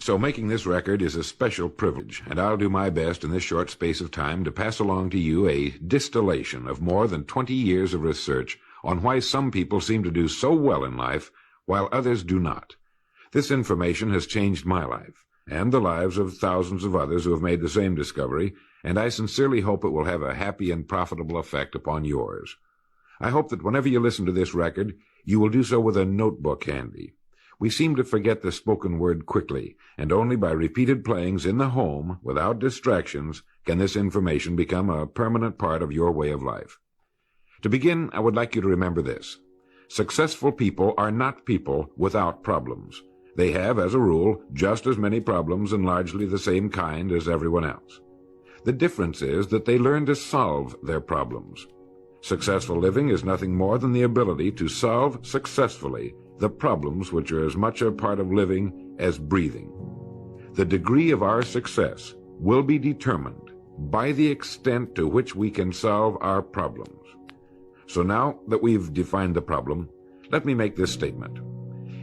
So making this record is a special privilege, and I'll do my best in this short space of time to pass along to you a distillation of more than 20 years of research on why some people seem to do so well in life while others do not. This information has changed my life, and the lives of thousands of others who have made the same discovery, and I sincerely hope it will have a happy and profitable effect upon yours. I hope that whenever you listen to this record, you will do so with a notebook handy. We seem to forget the spoken word quickly, and only by repeated playings in the home, without distractions, can this information become a permanent part of your way of life. To begin, I would like you to remember this. Successful people are not people without problems. They have, as a rule, just as many problems and largely the same kind as everyone else. The difference is that they learn to solve their problems. Successful living is nothing more than the ability to solve successfully the problems which are as much a part of living as breathing. The degree of our success will be determined by the extent to which we can solve our problems. So now that we've defined the problem, let me make this statement.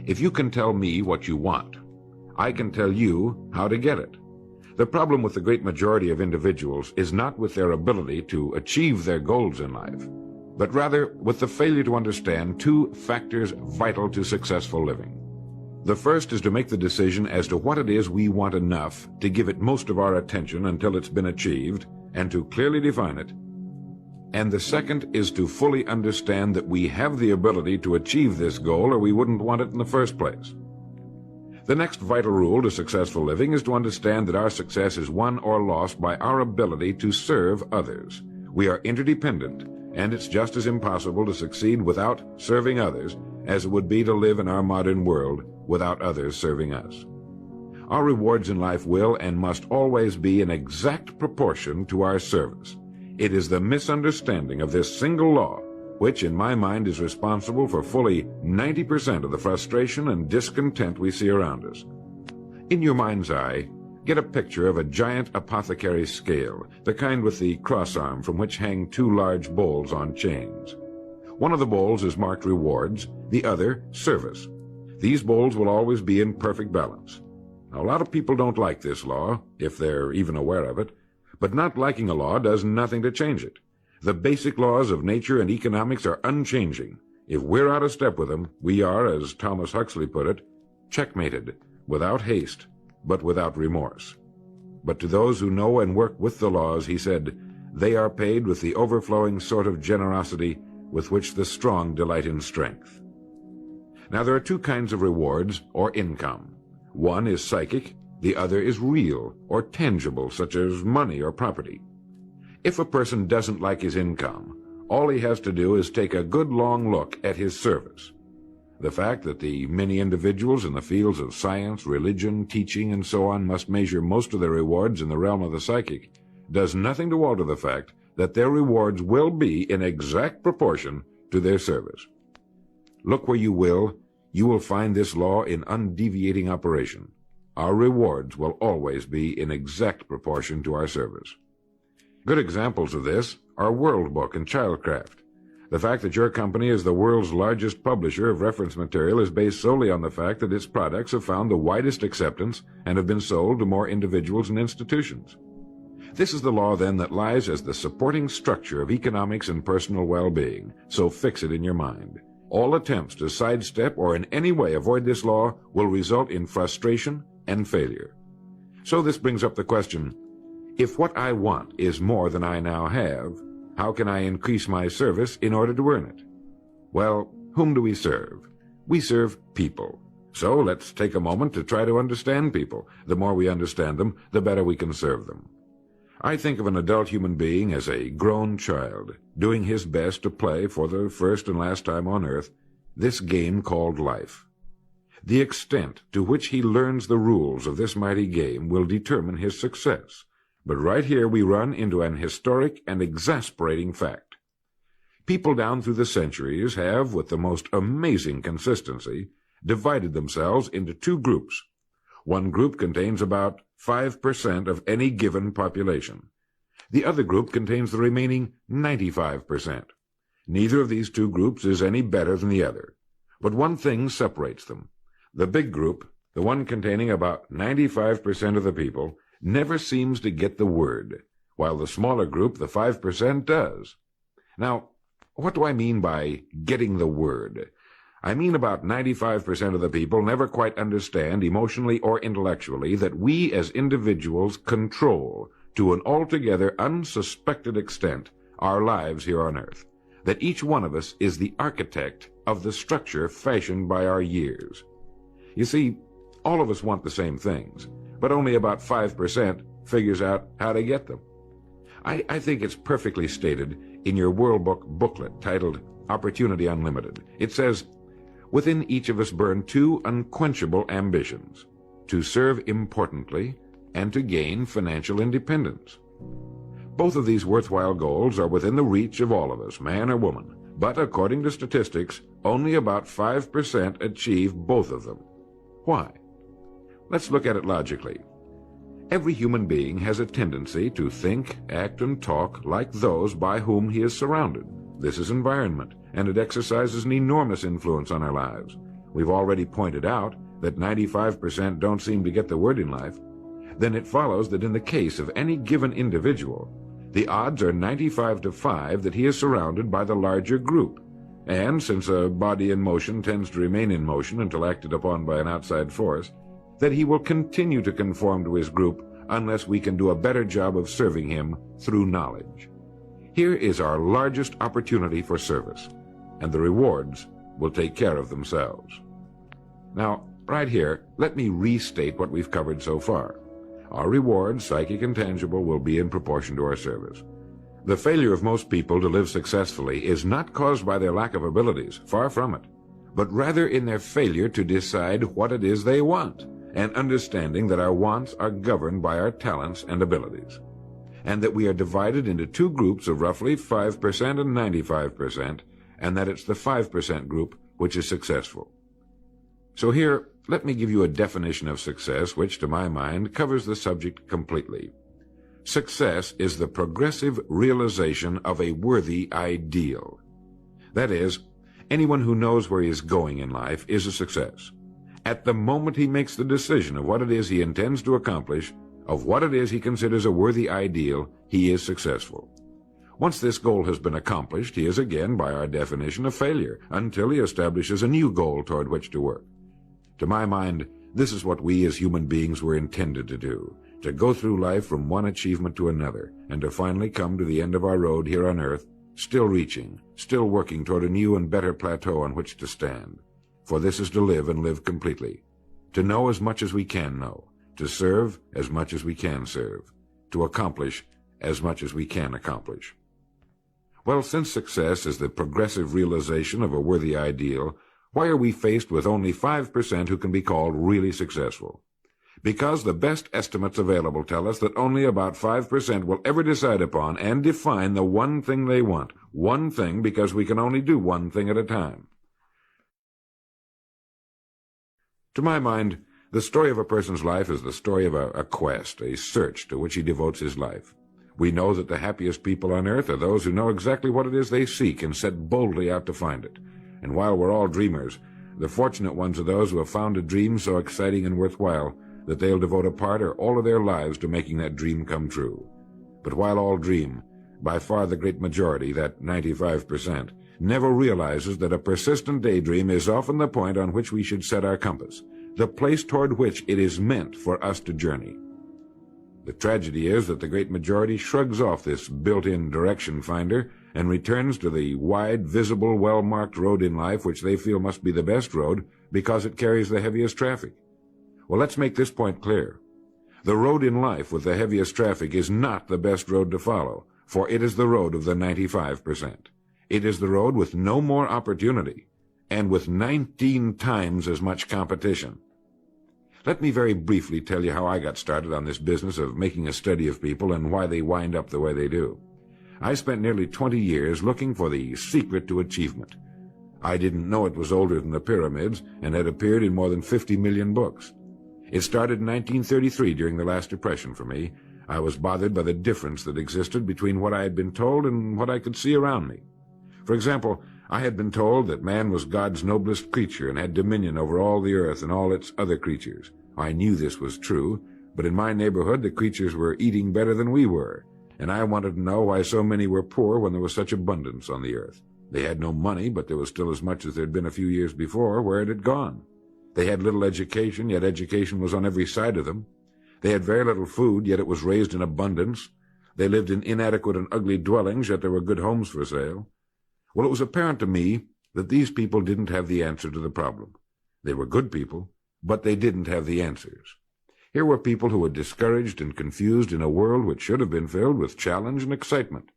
If you can tell me what you want, I can tell you how to get it. The problem with the great majority of individuals is not with their ability to achieve their goals in life, but rather with the failure to understand two factors vital to successful living. The first is to make the decision as to what it is we want enough to give it most of our attention until it's been achieved, and to clearly define it. And the second is to fully understand that we have the ability to achieve this goal, or we wouldn't want it in the first place. The next vital rule to successful living is to understand that our success is won or lost by our ability to serve others. We are interdependent, and it's just as impossible to succeed without serving others as it would be to live in our modern world without others serving us. Our rewards in life will and must always be in exact proportion to our service. It is the misunderstanding of this single law which, in my mind, is responsible for fully 90% of the frustration and discontent we see around us. In your mind's eye, get a picture of a giant apothecary scale, the kind with the cross arm from which hang two large bowls on chains. One of the bowls is marked rewards, the other service. These bowls will always be in perfect balance. Now, a lot of people don't like this law, if they're even aware of it, but not liking a law does nothing to change it. The basic laws of nature and economics are unchanging. If we're out of step with them, we are, as Thomas Huxley put it, checkmated, without haste, but without remorse. But to those who know and work with the laws, he said, they are paid with the overflowing sort of generosity with which the strong delight in strength. Now, there are two kinds of rewards, or income. One is psychic, the other is real, or tangible, such as money or property. If a person doesn't like his income, all he has to do is take a good long look at his service. The fact that the many individuals in the fields of science, religion, teaching, and so on must measure most of their rewards in the realm of the psychic does nothing to alter the fact that their rewards will be in exact proportion to their service. Look where you will find this law in undeviating operation. Our rewards will always be in exact proportion to our service. Good examples of this are World Book and Childcraft. The fact that your company is the world's largest publisher of reference material is based solely on the fact that its products have found the widest acceptance and have been sold to more individuals and institutions. This is the law, then, that lies as the supporting structure of economics and personal well-being, so fix it in your mind. All attempts to sidestep or in any way avoid this law will result in frustration and failure. So this brings up the question, if what I want is more than I now have, how can I increase my service in order to earn it? Well, whom do we serve? We serve people. So let's take a moment to try to understand people. The more we understand them, the better we can serve them. I think of an adult human being as a grown child, doing his best to play for the first and last time on earth this game called life. The extent to which he learns the rules of this mighty game will determine his success. But right here we run into an historic and exasperating fact. People down through the centuries have, with the most amazing consistency, divided themselves into two groups. One group contains about 5% of any given population. The other group contains the remaining 95%. Neither of these two groups is any better than the other. But one thing separates them. The big group the one containing about 95% of the people, never seems to get the word, while the smaller group, the 5%, does. Now, what do I mean by getting the word? I mean about 95% of the people never quite understand, emotionally or intellectually, that we as individuals control, to an altogether unsuspected extent, our lives here on earth. That each one of us is the architect of the structure fashioned by our years. You see, all of us want the same things, but only about 5% figures out how to get them. I think it's perfectly stated in your World Book booklet titled Opportunity Unlimited. It says, within each of us burn two unquenchable ambitions, to serve importantly and to gain financial independence. Both of these worthwhile goals are within the reach of all of us, man or woman, but according to statistics, only about 5% achieve both of them. Why? Let's look at it logically. Every human being has a tendency to think, act, and talk like those by whom he is surrounded. This is environment, and it exercises an enormous influence on our lives. We've already pointed out that 95% don't seem to get the word in life. Then it follows that in the case of any given individual, the odds are 95 to 5 that he is surrounded by the larger group. And since a body in motion tends to remain in motion until acted upon by an outside force, that he will continue to conform to his group unless we can do a better job of serving him through knowledge. Here is our largest opportunity for service, and the rewards will take care of themselves. Now, right here, let me restate what we've covered so far. Our rewards, psychic and tangible, will be in proportion to our service. The failure of most people to live successfully is not caused by their lack of abilities, far from it, but rather in their failure to decide what it is they want, and understanding that our wants are governed by our talents and abilities, and that we are divided into two groups of roughly 5% and 95%, and that it's the 5% group which is successful. So here, let me give you a definition of success which, to my mind, covers the subject completely. Success is the progressive realization of a worthy ideal. That is, anyone who knows where he is going in life is a success. At the moment he makes the decision of what it is he intends to accomplish, of what it is he considers a worthy ideal, he is successful. Once this goal has been accomplished, he is again, by our definition, a failure, until he establishes a new goal toward which to work. To my mind, this is what we as human beings were intended to do, to go through life from one achievement to another, and to finally come to the end of our road here on earth, still reaching, still working toward a new and better plateau on which to stand. For this is to live and live completely, to know as much as we can know, to serve as much as we can serve, to accomplish as much as we can accomplish. Well, since success is the progressive realization of a worthy ideal, why are we faced with only 5% who can be called really successful? Because the best estimates available tell us that only about 5% will ever decide upon and define the one thing they want. One thing, because we can only do one thing at a time. To my mind, the story of a person's life is the story of a quest, a search to which he devotes his life. We know that the happiest people on earth are those who know exactly what it is they seek and set boldly out to find it. And while we're all dreamers, the fortunate ones are those who have found a dream so exciting and worthwhile that they'll devote a part or all of their lives to making that dream come true. But while all dream, by far the great majority, that 95%, never realizes that a persistent daydream is often the point on which we should set our compass, the place toward which it is meant for us to journey. The tragedy is that the great majority shrugs off this built-in direction finder and returns to the wide, visible, well-marked road in life which they feel must be the best road because it carries the heaviest traffic. Well, let's make this point clear. The road in life with the heaviest traffic is not the best road to follow, for it is the road of the 95%. It is the road with no more opportunity, and with 19 times as much competition. Let me very briefly tell you how I got started on this business of making a study of people and why they wind up the way they do. I spent nearly 20 years looking for the secret to achievement. I didn't know it was older than the pyramids and had appeared in more than 50 million books. It started in 1933 during the last Depression for me. I was bothered by the difference that existed between what I had been told and what I could see around me. For example, I had been told that man was God's noblest creature and had dominion over all the earth and all its other creatures. I knew this was true, but in my neighborhood the creatures were eating better than we were, and I wanted to know why so many were poor when there was such abundance on the earth. They had no money, but there was still as much as there had been a few years before. Where it had gone? They had little education, yet education was on every side of them. They had very little food, yet it was raised in abundance. They lived in inadequate and ugly dwellings, yet there were good homes for sale. Well, it was apparent to me that these people didn't have the answer to the problem. They were good people, but they didn't have the answers. Here were people who were discouraged and confused in a world which should have been filled with challenge and excitement.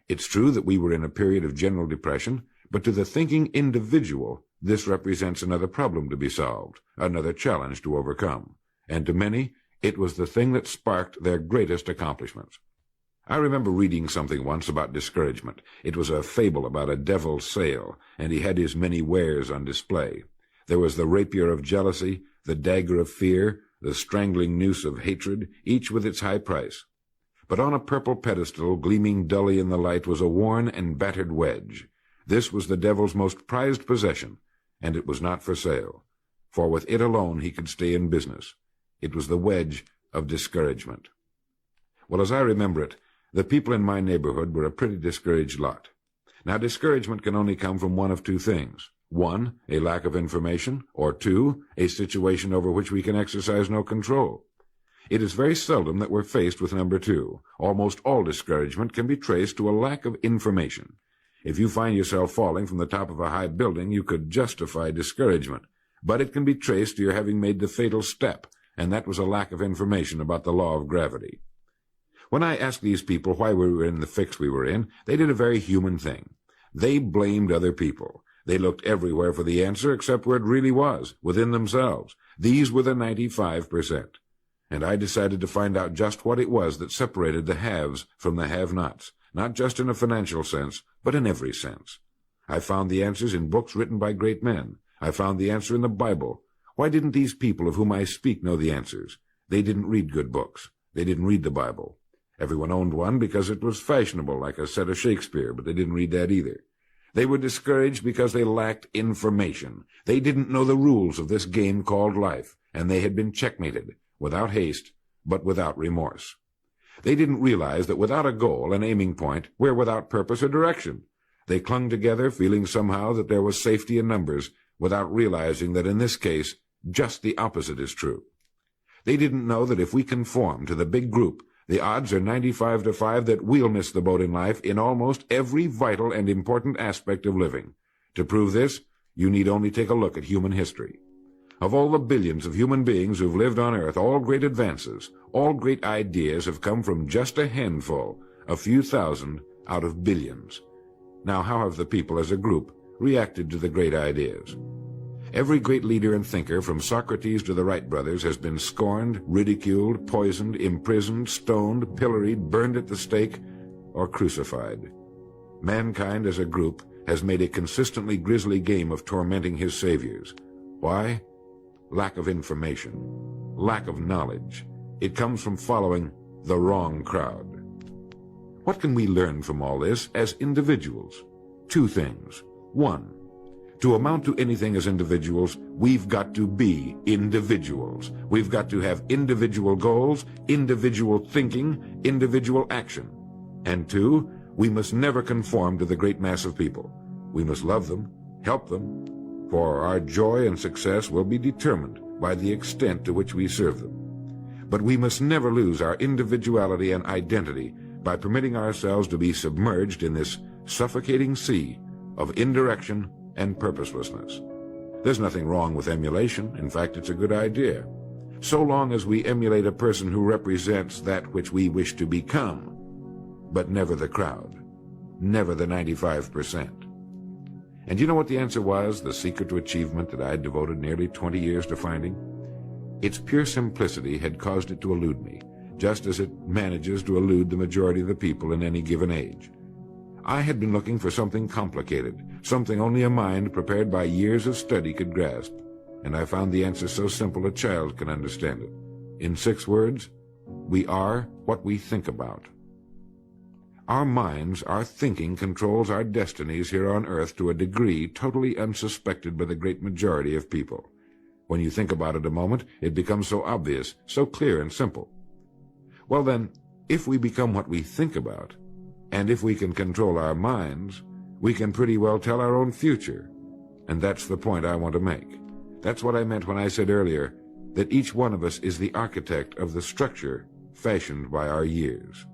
It's true that we were in a period of general depression, but to the thinking individual, this represents another problem to be solved, another challenge to overcome. And to many, it was the thing that sparked their greatest accomplishments. I remember reading something once about discouragement. It was a fable about a devil's sale, and he had his many wares on display. There was the rapier of jealousy, the dagger of fear, the strangling noose of hatred, each with its high price. But on a purple pedestal, gleaming dully in the light, was a worn and battered wedge. This was the devil's most prized possession, and it was not for sale, for with it alone he could stay in business. It was the wedge of discouragement. Well, as I remember it, the people in my neighborhood were a pretty discouraged lot. Now, discouragement can only come from one of two things. One, a lack of information, or two, a situation over which we can exercise no control. It is very seldom that we're faced with number two. Almost all discouragement can be traced to a lack of information. If you find yourself falling from the top of a high building, you could justify discouragement, but it can be traced to your having made the fatal step, and that was a lack of information about the law of gravity. When I asked these people why we were in the fix we were in, they did a very human thing. They blamed other people. They looked everywhere for the answer except where it really was, within themselves. These were the 95%. And I decided to find out just what it was that separated the haves from the have-nots, not just in a financial sense, but in every sense. I found the answers in books written by great men. I found the answer in the Bible. Why didn't these people of whom I speak know the answers? They didn't read good books. They didn't read the Bible. Everyone owned one because it was fashionable, like a set of Shakespeare, but they didn't read that either. They were discouraged because they lacked information. They didn't know the rules of this game called life, and they had been checkmated, without haste, but without remorse. They didn't realize that without a goal, an aiming point, we're without purpose or direction. They clung together, feeling somehow that there was safety in numbers, without realizing that in this case, just the opposite is true. They didn't know that if we conform to the big group, the odds are 95-5 that we'll miss the boat in life in almost every vital and important aspect of living. To prove this, you need only take a look at human history. Of all the billions of human beings who've lived on Earth, all great advances, all great ideas have come from just a handful, a few thousand out of billions. Now, how have the people as a group reacted to the great ideas? Every great leader and thinker, from Socrates to the Wright brothers, has been scorned, ridiculed, poisoned, imprisoned, stoned, pilloried, burned at the stake, or crucified. Mankind as a group has made a consistently grisly game of tormenting his saviors. Why? Lack of information, lack of knowledge. It comes from following the wrong crowd. What can we learn from all this as individuals? Two things. One, to amount to anything as individuals, we've got to be individuals. We've got to have individual goals, individual thinking, individual action. And two, we must never conform to the great mass of people. We must love them, help them, for our joy and success will be determined by the extent to which we serve them. But we must never lose our individuality and identity by permitting ourselves to be submerged in this suffocating sea of indirection and purposelessness. There's nothing wrong with emulation. In fact, it's a good idea, so long as we emulate a person who represents that which we wish to become, but never the crowd, never the 95%. And you know what the answer was, the secret to achievement that I had devoted nearly 20 years to finding? Its pure simplicity had caused it to elude me, just as it manages to elude the majority of the people in any given age. I had been looking for something complicated, something only a mind prepared by years of study could grasp, and I found the answer so simple a child can understand it. In 6 words, we are what we think about. Our minds, our thinking, controls our destinies here on earth to a degree totally unsuspected by the great majority of people. When you think about it a moment, it becomes so obvious, so clear and simple. Well then, if we become what we think about, and if we can control our minds, we can pretty well tell our own future. And that's the point I want to make. That's what I meant when I said earlier that each one of us is the architect of the structure fashioned by our years.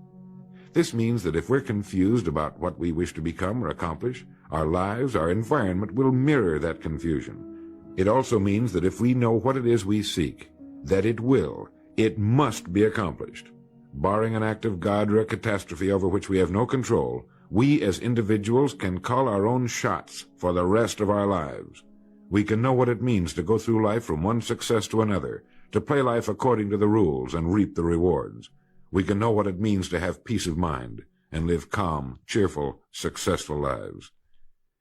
This means that if we're confused about what we wish to become or accomplish, our lives, our environment will mirror that confusion. It also means that if we know what it is we seek, that it must be accomplished. Barring an act of God or a catastrophe over which we have no control, we as individuals can call our own shots for the rest of our lives. We can know what it means to go through life from one success to another, to play life according to the rules and reap the rewards. We can know what it means to have peace of mind and live calm, cheerful, successful lives.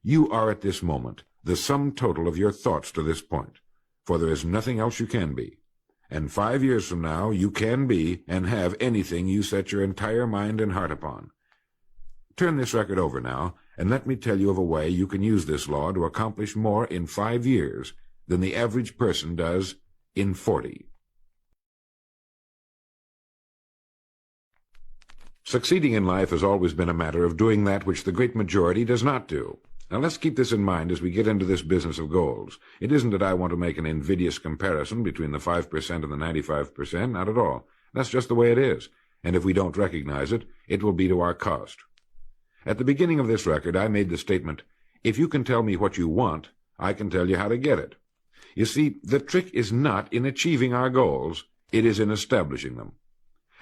You are at this moment the sum total of your thoughts to this point, for there is nothing else you can be. And 5 years from now, you can be and have anything you set your entire mind and heart upon. Turn this record over now, and let me tell you of a way you can use this law to accomplish more in 5 years than the average person does in 40. Succeeding in life has always been a matter of doing that which the great majority does not do. Now let's keep this in mind as we get into this business of goals. It isn't that I want to make an invidious comparison between the 5% and the 95%, not at all. That's just the way it is, and if we don't recognize it, it will be to our cost. At the beginning of this record, I made the statement, if you can tell me what you want, I can tell you how to get it. You see, the trick is not in achieving our goals, it is in establishing them.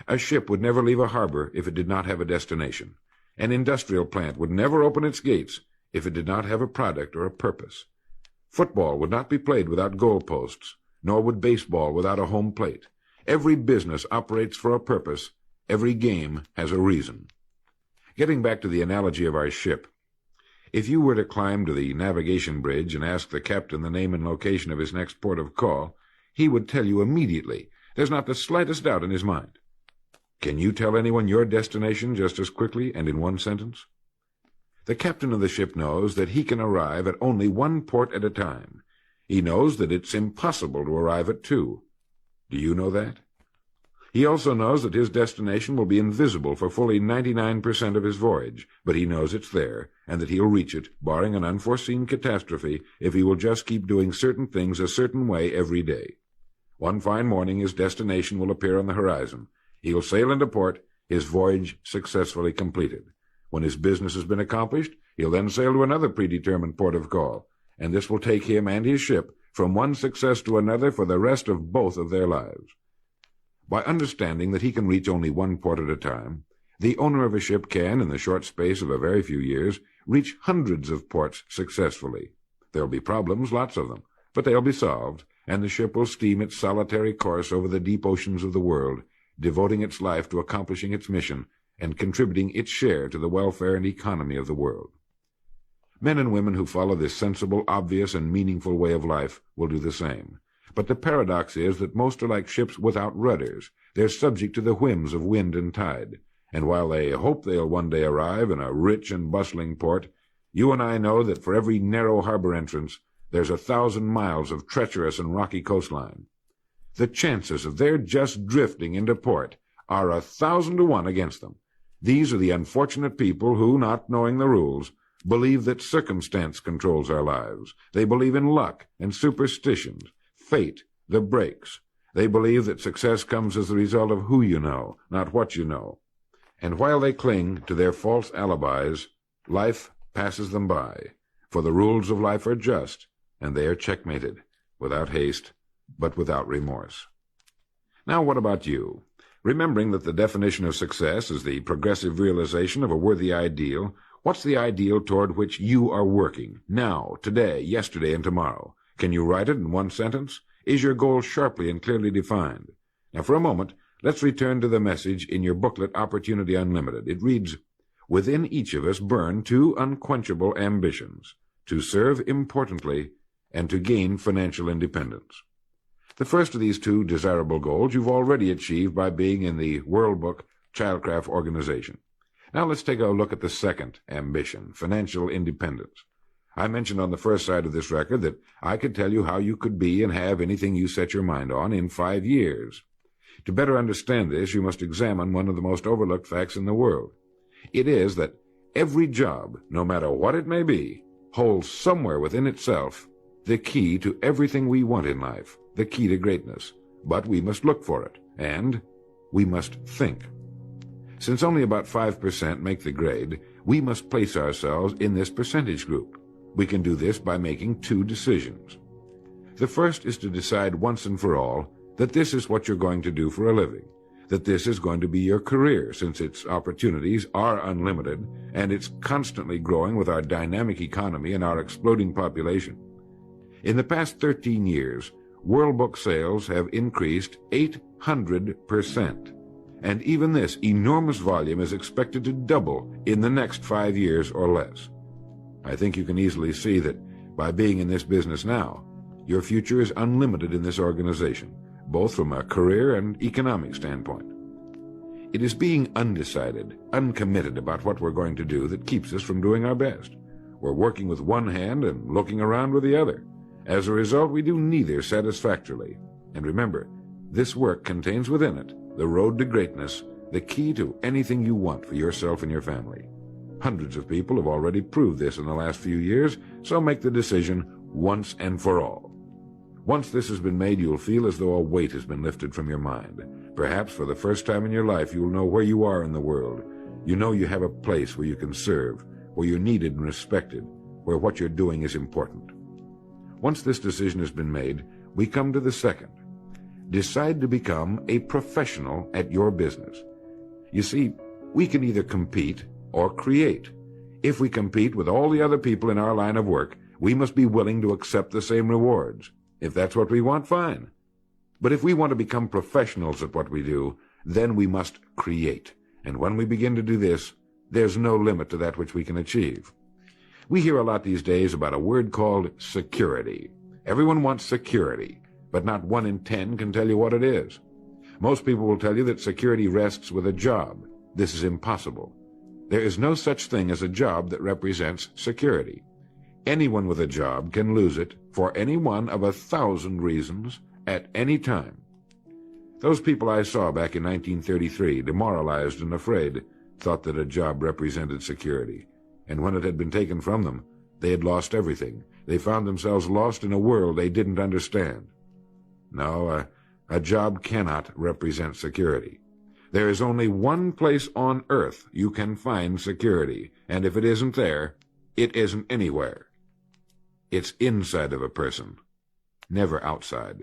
A ship would never leave a harbor if it did not have a destination. An industrial plant would never open its gates if it did not have a product or a purpose. Football would not be played without goalposts, nor would baseball without a home plate. Every business operates for a purpose. Every game has a reason. Getting back to the analogy of our ship, if you were to climb to the navigation bridge and ask the captain the name and location of his next port of call, he would tell you immediately. There's not the slightest doubt in his mind. Can you tell anyone your destination just as quickly and in one sentence? The captain of the ship knows that he can arrive at only one port at a time. He knows that it's impossible to arrive at two. Do you know that? He also knows that his destination will be invisible for fully 99% of his voyage, but he knows it's there, and that he'll reach it, barring an unforeseen catastrophe, if he will just keep doing certain things a certain way every day. One fine morning his destination will appear on the horizon. He'll sail into port, his voyage successfully completed. When his business has been accomplished, he'll then sail to another predetermined port of call, and this will take him and his ship from one success to another for the rest of both of their lives. By understanding that he can reach only one port at a time, the owner of a ship can, in the short space of a very few years, reach hundreds of ports successfully. There'll be problems, lots of them, but they'll be solved, and the ship will steam its solitary course over the deep oceans of the world, devoting its life to accomplishing its mission and contributing its share to the welfare and economy of the world. Men and women who follow this sensible, obvious, and meaningful way of life will do the same. But the paradox is that most are like ships without rudders. They're subject to the whims of wind and tide. And while they hope they'll one day arrive in a rich and bustling port, you and I know that for every narrow harbor entrance, there's 1,000 miles of treacherous and rocky coastline. The chances of their just drifting into port are 1,000 to 1 against them. These are the unfortunate people who, not knowing the rules, believe that circumstance controls our lives. They believe in luck and superstitions, fate, the breaks. They believe that success comes as the result of who you know, not what you know. And while they cling to their false alibis, life passes them by, for the rules of life are just, and they are checkmated, without haste, but without remorse. Now what about you? Remembering that the definition of success is the progressive realization of a worthy ideal, what's the ideal toward which you are working, now, today, yesterday, and tomorrow? Can you write it in one sentence? Is your goal sharply and clearly defined? Now, for a moment, let's return to the message in your booklet, Opportunity Unlimited. It reads, within each of us burn two unquenchable ambitions, to serve importantly and to gain financial independence. The first of these two desirable goals you've already achieved by being in the World Book Childcraft Organization. Now let's take a look at the second ambition, financial independence. I mentioned on the first side of this record that I could tell you how you could be and have anything you set your mind on in 5 years. To better understand this, you must examine one of the most overlooked facts in the world. It is that every job, no matter what it may be, holds somewhere within itself the key to everything we want in life, the key to greatness. But we must look for it, and we must think. Since only about 5% make the grade, we must place ourselves in this percentage group. We can do this by making 2 decisions. The first is to decide once and for all that this is what you're going to do for a living, that this is going to be your career, since its opportunities are unlimited and it's constantly growing with our dynamic economy and our exploding population. In the past 13 years, World Book sales have increased 800%, and even this enormous volume is expected to double in the next 5 years or less. I think you can easily see that by being in this business now, your future is unlimited in this organization, both from a career and economic standpoint. It is being undecided, uncommitted about what we're going to do that keeps us from doing our best. We're working with one hand and looking around with the other. As a result, we do neither satisfactorily. And remember, this work contains within it the road to greatness, the key to anything you want for yourself and your family. Hundreds of people have already proved this in the last few years, so make the decision once and for all. Once this has been made, you'll feel as though a weight has been lifted from your mind. Perhaps for the first time in your life, you'll know where you are in the world. You know you have a place where you can serve, where you're needed and respected, where what you're doing is important. Once this decision has been made, we come to the second. Decide to become a professional at your business. You see, we can either compete or create. If we compete with all the other people in our line of work, we must be willing to accept the same rewards. If that's what we want, fine. But if we want to become professionals at what we do, then we must create. And when we begin to do this, there's no limit to that which we can achieve. We hear a lot these days about a word called security. Everyone wants security, but not 1 in 10 can tell you what it is. Most people will tell you that security rests with a job. This is impossible. There is no such thing as a job that represents security. Anyone with a job can lose it for any one of 1,000 reasons at any time. Those people I saw back in 1933, demoralized and afraid, thought that a job represented security. And when it had been taken from them, they had lost everything. They found themselves lost in a world they didn't understand. No, a job cannot represent security. There is only one place on earth you can find security, and if it isn't there, it isn't anywhere. It's inside of a person, never outside.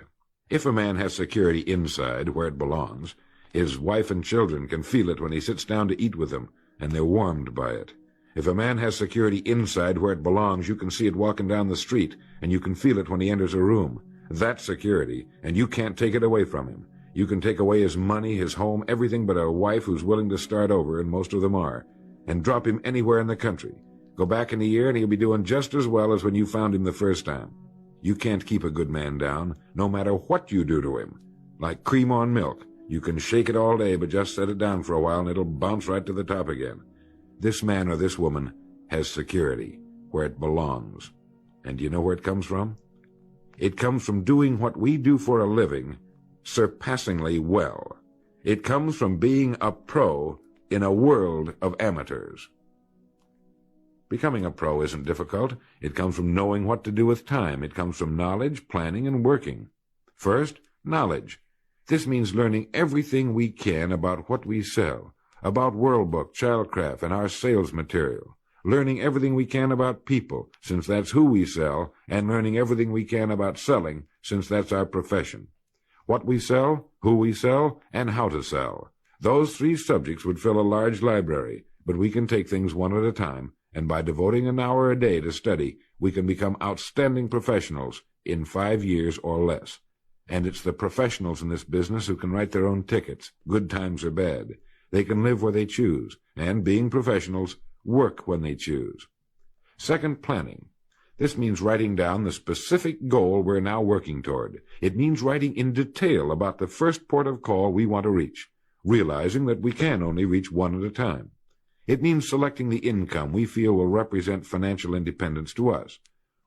If a man has security inside, where it belongs, his wife and children can feel it when he sits down to eat with them, and they're warmed by it. If a man has security inside where it belongs, you can see it walking down the street, and you can feel it when he enters a room. That's security, and you can't take it away from him. You can take away his money, his home, everything but a wife who's willing to start over, and most of them are, and drop him anywhere in the country. Go back in a year, and he'll be doing just as well as when you found him the first time. You can't keep a good man down, no matter what you do to him. Like cream on milk. You can shake it all day, but just set it down for a while, and it'll bounce right to the top again. This man or this woman has security, where it belongs. And do you know where it comes from? It comes from doing what we do for a living surpassingly well. It comes from being a pro in a world of amateurs. Becoming a pro isn't difficult. It comes from knowing what to do with time. It comes from knowledge, planning, and working. First, knowledge. This means learning everything we can about what we sell, about World Book, Childcraft, and our sales material. Learning everything we can about people, since that's who we sell, and learning everything we can about selling, since that's our profession. What we sell, who we sell, and how to sell. Those 3 subjects would fill a large library, but we can take things one at a time, and by devoting an hour a day to study, we can become outstanding professionals in 5 years or less. And it's the professionals in this business who can write their own tickets, good times or bad. They can live where they choose, and, being professionals, work when they choose. Second, planning. This means writing down the specific goal we're now working toward. It means writing in detail about the first port of call we want to reach, realizing that we can only reach one at a time. It means selecting the income we feel will represent financial independence to us.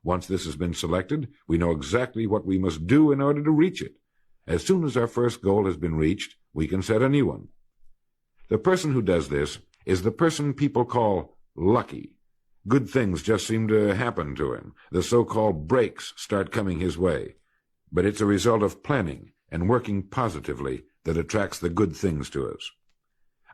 Once this has been selected, we know exactly what we must do in order to reach it. As soon as our first goal has been reached, we can set a new one. The person who does this is the person people call lucky. Good things just seem to happen to him. The so-called breaks start coming his way. But it's a result of planning and working positively that attracts the good things to us.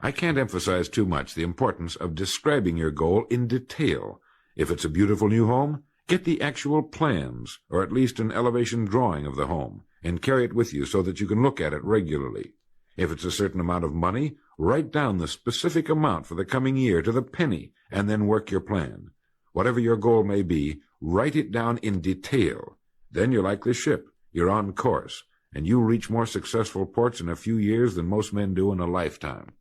I can't emphasize too much the importance of describing your goal in detail. If it's a beautiful new home, get the actual plans, or at least an elevation drawing of the home, and carry it with you so that you can look at it regularly. If it's a certain amount of money, write down the specific amount for the coming year to the penny, and then work your plan. Whatever your goal may be, write it down in detail. Then you're like the ship. You're on course, and you'll reach more successful ports in a few years than most men do in a lifetime.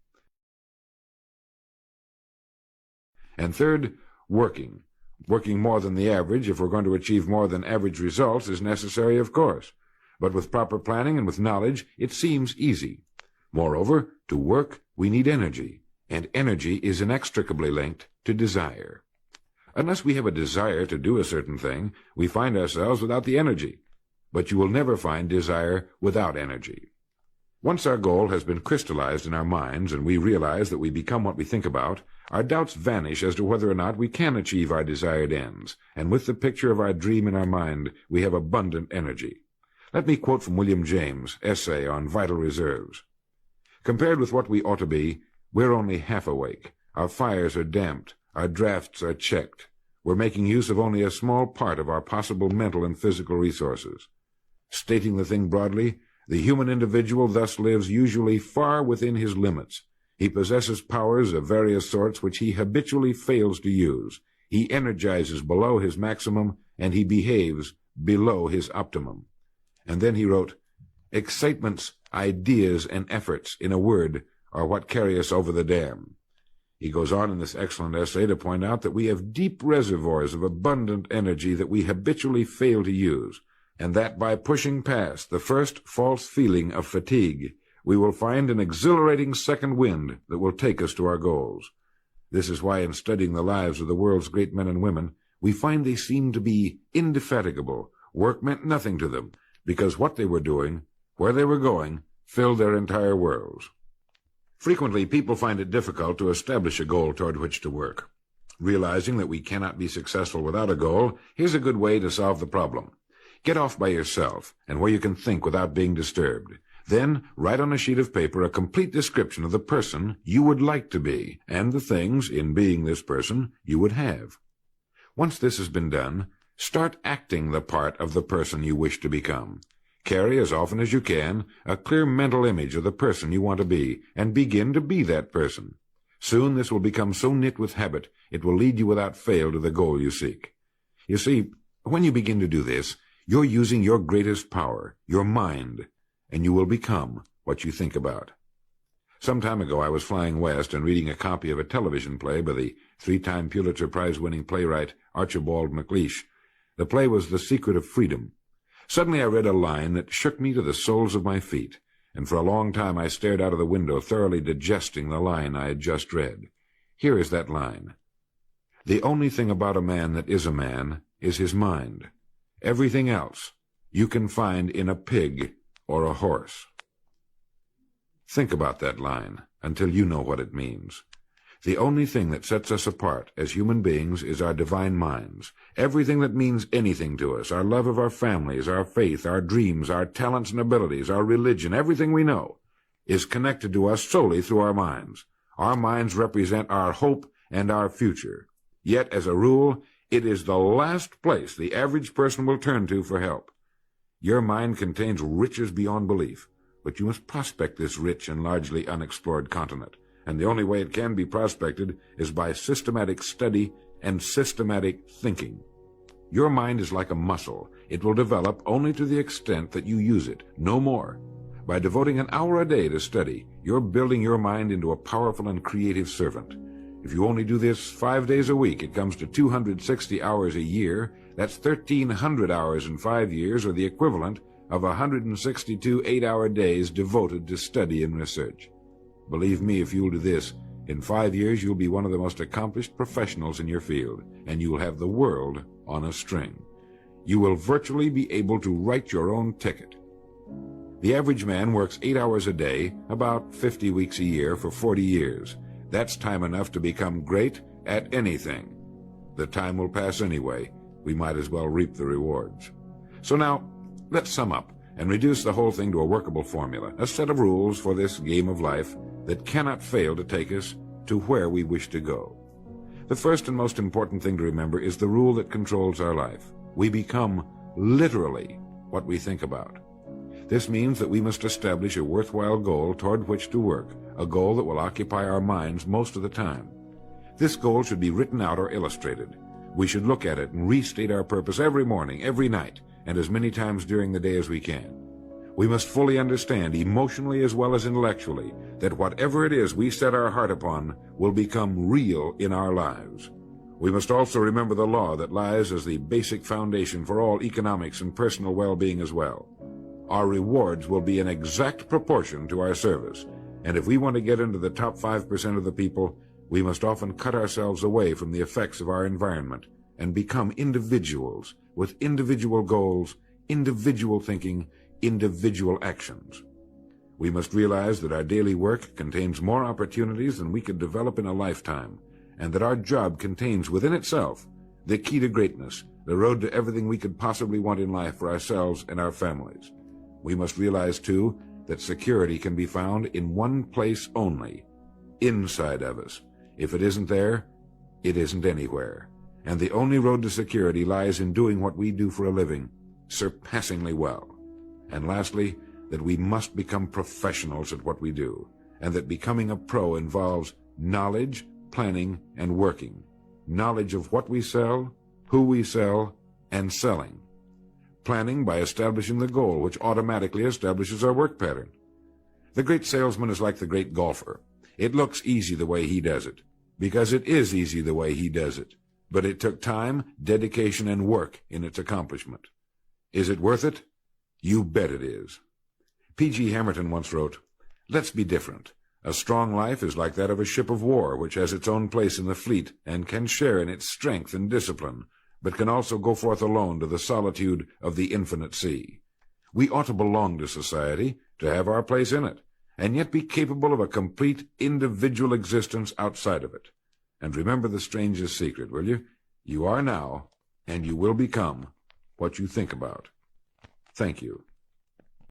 And third, working. Working more than the average, if we're going to achieve more than average results, is necessary, of course. But with proper planning and with knowledge, it seems easy. Moreover, to work, we need energy, and energy is inextricably linked to desire. Unless we have a desire to do a certain thing, we find ourselves without the energy. But you will never find desire without energy. Once our goal has been crystallized in our minds and we realize that we become what we think about, our doubts vanish as to whether or not we can achieve our desired ends, and with the picture of our dream in our mind, we have abundant energy. Let me quote from William James' essay on vital reserves. Compared with what we ought to be, we're only half awake. Our fires are damped. Our drafts are checked. We're making use of only a small part of our possible mental and physical resources. Stating the thing broadly, the human individual thus lives usually far within his limits. He possesses powers of various sorts which he habitually fails to use. He energizes below his maximum, and he behaves below his optimum. And then he wrote, "Excitements, ideas, and efforts, in a word, are what carry us over the dam." He goes on in this excellent essay to point out that we have deep reservoirs of abundant energy that we habitually fail to use, and that by pushing past the first false feeling of fatigue, we will find an exhilarating second wind that will take us to our goals. This is why in studying the lives of the world's great men and women, we find they seemed to be indefatigable. Work meant nothing to them, because what they were doing, where they were going, filled their entire worlds. Frequently, people find it difficult to establish a goal toward which to work. Realizing that we cannot be successful without a goal, here's a good way to solve the problem. Get off by yourself, and where you can think without being disturbed. Then write on a sheet of paper a complete description of the person you would like to be, and the things, in being this person, you would have. Once this has been done, start acting the part of the person you wish to become. Carry, as often as you can, a clear mental image of the person you want to be, and begin to be that person. Soon this will become so knit with habit, it will lead you without fail to the goal you seek. You see, when you begin to do this, you're using your greatest power, your mind, and you will become what you think about. Some time ago I was flying west and reading a copy of a television play by the 3-time Pulitzer Prize-winning playwright Archibald MacLeish. The play was The Secret of Freedom. Suddenly I read a line that shook me to the soles of my feet, and for a long time I stared out of the window, thoroughly digesting the line I had just read. Here is that line. "The only thing about a man that is a man is his mind. Everything else you can find in a pig or a horse." Think about that line until you know what it means. The only thing that sets us apart as human beings is our divine minds. Everything that means anything to us, our love of our families, our faith, our dreams, our talents and abilities, our religion, everything we know, is connected to us solely through our minds. Our minds represent our hope and our future. Yet, as a rule, it is the last place the average person will turn to for help. Your mind contains riches beyond belief, but you must prospect this rich and largely unexplored continent. And the only way it can be prospected is by systematic study and systematic thinking. Your mind is like a muscle. It will develop only to the extent that you use it, no more. By devoting an hour a day to study, you're building your mind into a powerful and creative servant. If you only do this 5 days a week, it comes to 260 hours a year. That's 1,300 hours in 5 years, or the equivalent of 162 8-hour days devoted to study and research. Believe me, if you'll do this, In 5 years, you'll be one of the most accomplished professionals in your field, and you'll have the world on a string. You will virtually be able to write your own ticket. The average man works 8 hours a day, about 50 weeks a year, for 40 years. That's time enough to become great at anything. The time will pass anyway. We might as well reap the rewards. So now, let's sum up and reduce the whole thing to a workable formula, a set of rules for this game of life that cannot fail to take us to where we wish to go. The first and most important thing to remember is the rule that controls our life. We become literally what we think about. This means that we must establish a worthwhile goal toward which to work, a goal that will occupy our minds most of the time. This goal should be written out or illustrated. We should look at it and restate our purpose every morning, every night, and as many times during the day as we can. We must fully understand, emotionally as well as intellectually, that whatever it is we set our heart upon will become real in our lives. We must also remember the law that lies as the basic foundation for all economics and personal well-being as well. Our rewards will be in exact proportion to our service, and if we want to get into the top 5% of the people, we must often cut ourselves away from the effects of our environment and become individuals with individual goals, individual thinking, individual actions. We must realize that our daily work contains more opportunities than we could develop in a lifetime, and that our job contains within itself the key to greatness, the road to everything we could possibly want in life for ourselves and our families. We must realize, too, that security can be found in one place only, inside of us. If it isn't there, it isn't anywhere. And the only road to security lies in doing what we do for a living, surpassingly well. And lastly, that we must become professionals at what we do, and that becoming a pro involves knowledge, planning, and working. Knowledge of what we sell, who we sell, and selling. Planning by establishing the goal, which automatically establishes our work pattern. The great salesman is like the great golfer. It looks easy the way he does it, because it is easy the way he does it. But it took time, dedication, and work in its accomplishment. Is it worth it? You bet it is. P.G. Hamilton once wrote, "Let's be different. A strong life is like that of a ship of war, which has its own place in the fleet and can share in its strength and discipline, but can also go forth alone to the solitude of the infinite sea. We ought to belong to society, to have our place in it, and yet be capable of a complete individual existence outside of it. And remember the strangest secret, will you? You are now, and you will become, what you think about." Thank you.